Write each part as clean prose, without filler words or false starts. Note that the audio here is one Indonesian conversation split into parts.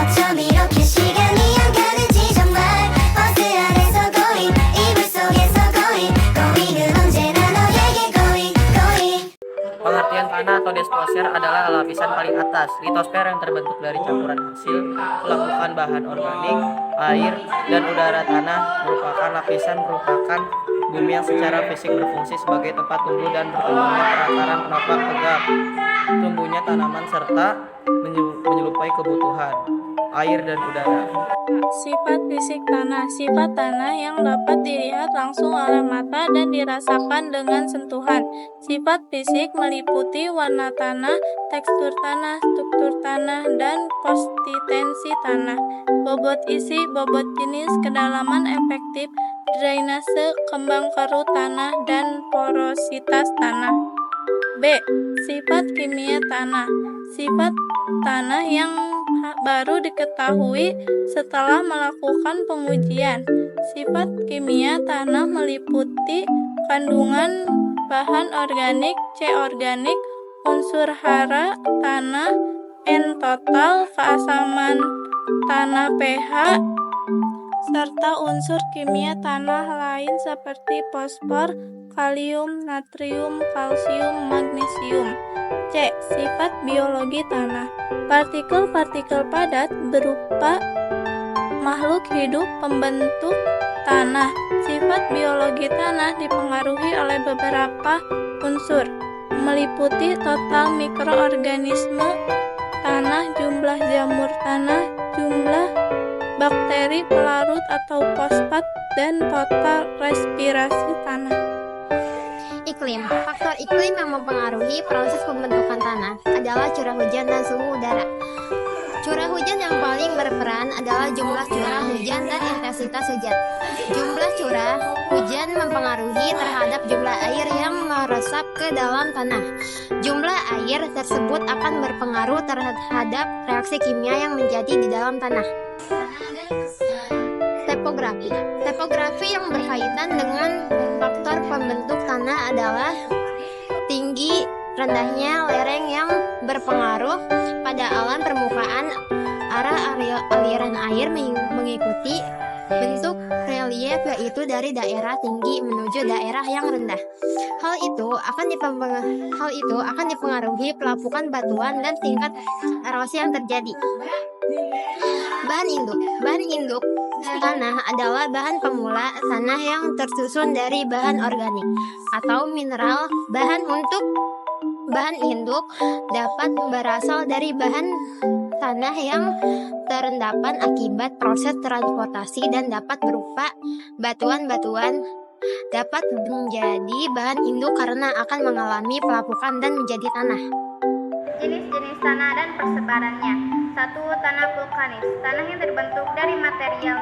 어쩜 이렇게 시간이 안 가는지 정말 버스 안에서 고잉 이불 속에서 고잉 고잉은 언제나 너에게 고잉 고잉. Pengertian tanah atau desposfer adalah lapisan paling atas. Litosfer yang terbentuk dari campuran hasil pelapukan bahan organik, air, dan udara. Tanah merupakan bumi yang secara fisik berfungsi sebagai tempat tumbuh dan berkembangnya perakaran penopang tegak, tumbuhnya tanaman serta menyerupai kebutuhan air dan udara. Sifat fisik tanah. Sifat tanah yang dapat dilihat langsung oleh mata dan dirasakan dengan sentuhan. Sifat fisik meliputi warna tanah, tekstur tanah, struktur tanah, dan konsistensi tanah. Bobot isi, bobot jenis, kedalaman efektif, drainase, kembang kerut tanah, dan porositas tanah. B. Sifat kimia tanah. Sifat tanah yang baru diketahui setelah melakukan pengujian. Sifat kimia tanah meliputi kandungan bahan organik, C organik, unsur hara tanah, N total, keasaman tanah pH, serta unsur kimia tanah lain seperti fosfor, kalium, natrium, kalsium, magnesium. C. Sifat biologi tanah. Partikel-partikel padat berupa makhluk hidup pembentuk tanah. Sifat biologi tanah dipengaruhi oleh beberapa unsur, meliputi total mikroorganisme tanah, jumlah jamur tanah, jumlah bakteri pelarut atau fosfat, dan total respirasi tanah. Iklim. Faktor iklim yang mempengaruhi proses pembentukan tanah adalah curah hujan dan suhu udara. Curah hujan yang paling berperan adalah jumlah curah hujan dan intensitas hujan. Jumlah curah hujan mempengaruhi terhadap jumlah air yang meresap ke dalam tanah. Jumlah air tersebut akan berpengaruh terhadap reaksi kimia yang menjadi di dalam tanah. Topografi. Topografi yang berkaitan dengan faktor pembentuk tanah adalah tinggi rendahnya lereng yang berpengaruh pada alam permukaan, arah aliran air mengikuti bentuk relief yaitu dari daerah tinggi menuju daerah yang rendah. Hal itu akan dipengaruhi pelapukan batuan dan tingkat erosi yang terjadi. Bahan induk tanah adalah bahan pemula tanah yang tersusun dari bahan organik atau mineral. Bahan induk dapat berasal dari bahan tanah yang terendapan akibat proses transportasi dan dapat berupa batuan-batuan. Dapat menjadi bahan induk karena akan mengalami pelapukan dan menjadi tanah. Jenis-jenis tanah dan persebarannya. 1. Tanah vulkanis. Tanah yang terbentuk dari material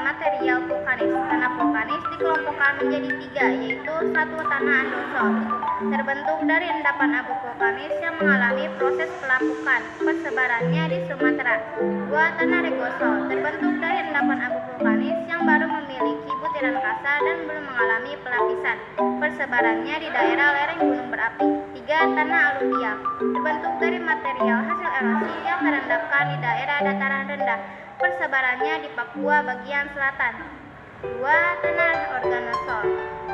vulkanis. Tanah vulkanis dikelompokkan menjadi 3, yaitu 1. Tanah andosol, terbentuk dari endapan abu vulkanis yang mengalami proses pelapukan. Persebarannya di Sumatera. 2. Tanah regosol, terbentuk dari endapan abu vulkanis yang baru memiliki butiran kasar dan belum mengalami pelapisan. Persebarannya di daerah lereng gunung berapi. 3. Tanah aluvial, terbentuk dari material hasil erosi yang terendapkan di daerah dataran rendah. Persebarannya di Papua bagian selatan. 2. Tanah organosol.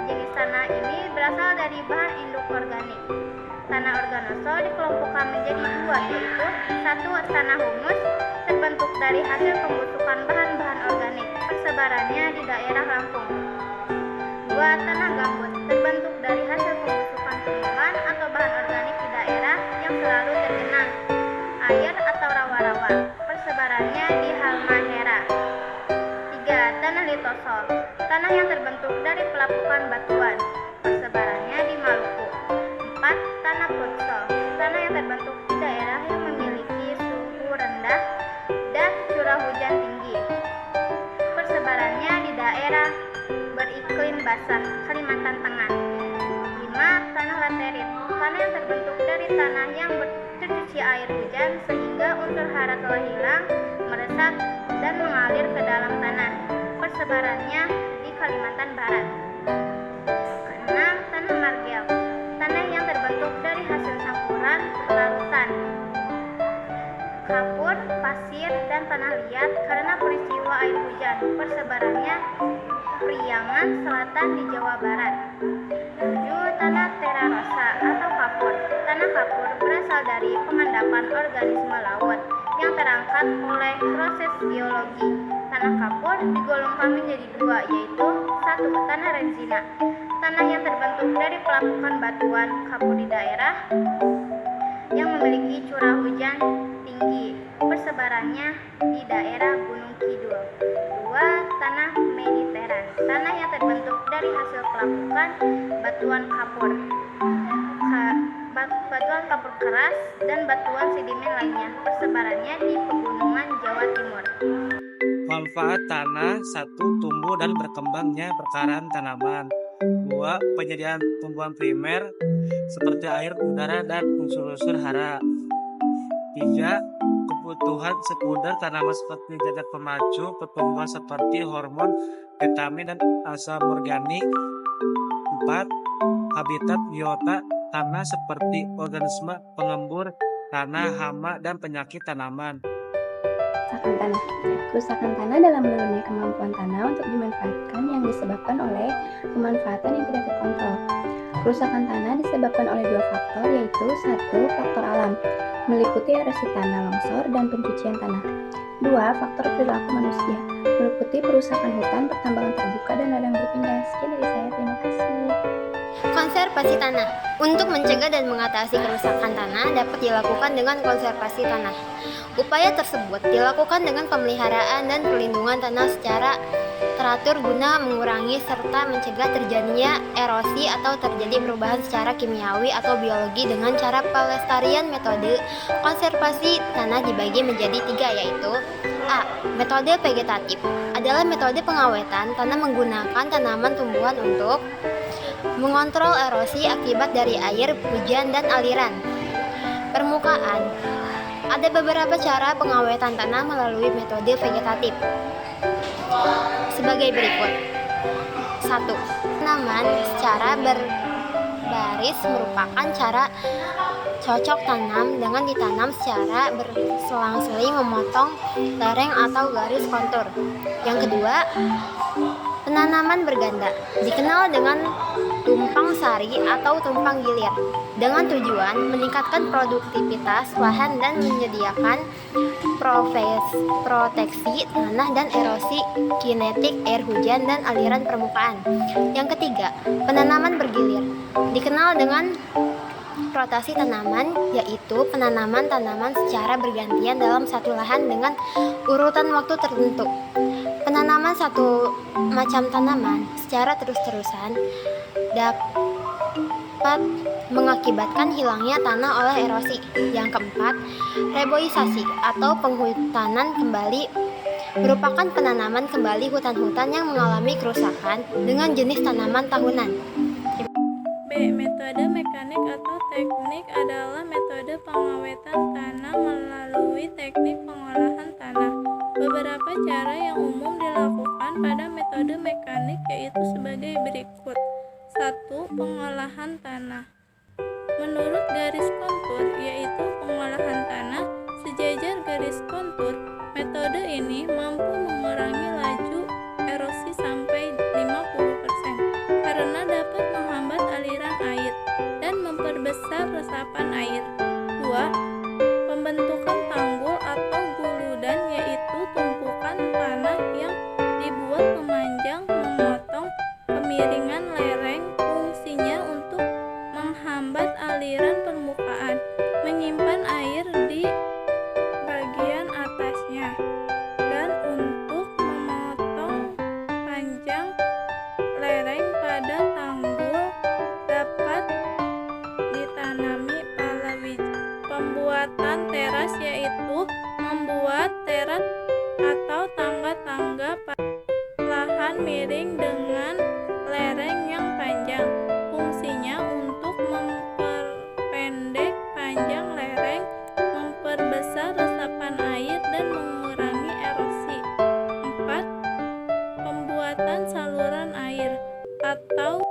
Jenis tanah ini berasal dari bahan induk organik. Tanah organosol dikelompokkan menjadi 2, yaitu 1. Tanah humus, terbentuk dari hasil pembusukan bahan-bahan organik. Persebarannya di daerah Lampung. 2. Tanah gambut, terbentuk dari hasil pembusukan tumbuhan atau bahan organik di daerah yang selalu tergenang air atau rawa-rawa. Persebarannya di Halmahera. 3. Tanah litosol, tanah yang terbentuk dari pelapukan batuan. Persebarannya di Maluku. 4. Tanah putsol, tanah yang terbentuk di daerah yang memiliki suhu rendah dan curah hujan tinggi. Persebarannya di daerah beriklim basah, Kalimantan Tengah. 5. Tanah laterit, tanah yang terbentuk dari tanah yang tercuci air hujan sehingga unsur hara telah hilang, meresap, dan mengalir ke dalam tanah. Persebarannya di Kalimantan Barat. 6. Tanah margel, tanah yang terbentuk dari hasil campuran larutan kapur, pasir, dan tanah Riyadh karena peristiwa air hujan. Persebarannya Priangan Selatan di Jawa Barat. 7. Tanah terarosa atau kapur. Tanah kapur berasal dari pengendapan organisme laut yang terangkat oleh proses geologi. Tanah kapur digolongkan menjadi dua, yaitu 1. Tanah rensina, tanah yang terbentuk dari pelapukan batuan kapur di daerah yang memiliki curah hujan tinggi, persebarannya di daerah Gunung Kidul. 2. Tanah mediteran, tanah yang terbentuk dari hasil pelapukan batuan kapur, batuan kapur keras dan batuan sedimen lainnya, persebarannya di pegunungan Jawa Timur. Manfaat tanah. 1. Tumbuh dan berkembangnya perkaraan tanaman. 2. Penyediaan tumbuhan primer seperti air, udara, dan unsur-unsur hara. 3. Kebutuhan sekunder tanaman seperti zat pemacu pertumbuhan seperti hormon, vitamin, dan asam organik. 4. Habitat biota tanah seperti organisme pengembur tanah, hama, dan penyakit tanaman. Kerusakan tanah. Kerusakan tanah adalah menurunnya kemampuan tanah untuk dimanfaatkan yang disebabkan oleh pemanfaatan yang tidak terkontrol. Kerusakan tanah disebabkan oleh dua faktor, yaitu 1. Faktor alam, meliputi erosi tanah, longsor, dan pencucian tanah. 2. Faktor perilaku manusia, meliputi perusakan hutan, pertambangan terbuka, dan ladang berpindah. Sekian dari saya, terima kasih. Konservasi tanah. Untuk mencegah dan mengatasi kerusakan tanah dapat dilakukan dengan konservasi tanah. Upaya tersebut dilakukan dengan pemeliharaan dan perlindungan tanah secara teratur guna mengurangi serta mencegah terjadinya erosi atau terjadi perubahan secara kimiawi atau biologi dengan cara pelestarian. Metode konservasi tanah dibagi menjadi 3, yaitu A. Metode vegetatif adalah metode pengawetan tanah menggunakan tanaman tumbuhan untuk mengontrol erosi akibat dari air, hujan, dan aliran permukaan. Ada beberapa cara pengawetan tanah melalui metode vegetatif sebagai berikut. 1. Tanaman secara berbaris merupakan cara cocok tanam dengan ditanam secara berselang-seling memotong lereng atau garis kontur. Yang kedua, penanaman berganda dikenal dengan tumpang sari atau tumpang gilir dengan tujuan meningkatkan produktivitas lahan dan menyediakan proteksi tanah dan erosi kinetik air hujan dan aliran permukaan. Yang ketiga, penanaman bergilir dikenal dengan rotasi tanaman, yaitu penanaman tanaman secara bergantian dalam satu lahan dengan urutan waktu tertentu. Penanaman satu macam tanaman secara terus-terusan dapat mengakibatkan hilangnya tanah oleh erosi. Yang keempat, reboisasi atau penghutanan kembali merupakan penanaman kembali hutan-hutan yang mengalami kerusakan dengan jenis tanaman tahunan. B. Metode mekanik atau teknik adalah metode pengawetan tanah melalui teknik pengolahan tanah. Beberapa cara yang umum dilakukan pada metode mekanik yaitu sebagai berikut. 1. Pengolahan tanah. Menurut garis kontur, yaitu pengolahan tanah sejajar garis kontur, metode ini mampu mengurangi laju erosi sampai 50% karena dapat menghambat aliran air dan memperbesar resapan air. 2. Pembentukan tanggul atau guludan, yaitu tumpukan tanah yang dibuat memanjang memotong kemiringan lereng, fungsinya untuk menghambat aliran permukaan, menyimpan air di bagian atasnya, dan untuk memotong panjang lereng pada tanggul dapat ditanami palawija. Pembuatan teras yaitu membuat teras atau tangga-tangga pada lahan miring dengan lereng yang panjang. Fungsinya untuk memperpendek panjang lereng, memperbesar resapan air, dan mengurangi erosi. 4. Pembuatan saluran air atau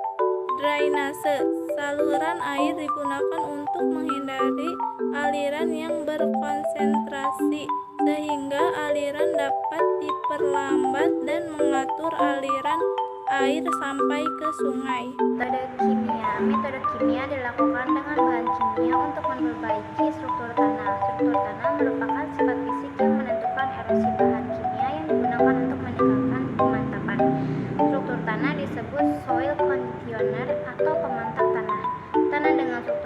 drainase. Saluran air digunakan untuk menghindari aliran yang berkonsentrasi sehingga aliran dapat diperlambat dan mengatur aliran air sampai ke sungai. Metode kimia dilakukan dengan bahan kimia untuk memperbaiki struktur tanah. Struktur tanah merupakan sifat fisik yang menentukan erosi. Bahan kimia yang digunakan untuk meningkatkan pemantapan struktur tanah disebut soil conditioner atau pemantap tanah. Tanah dengan struktur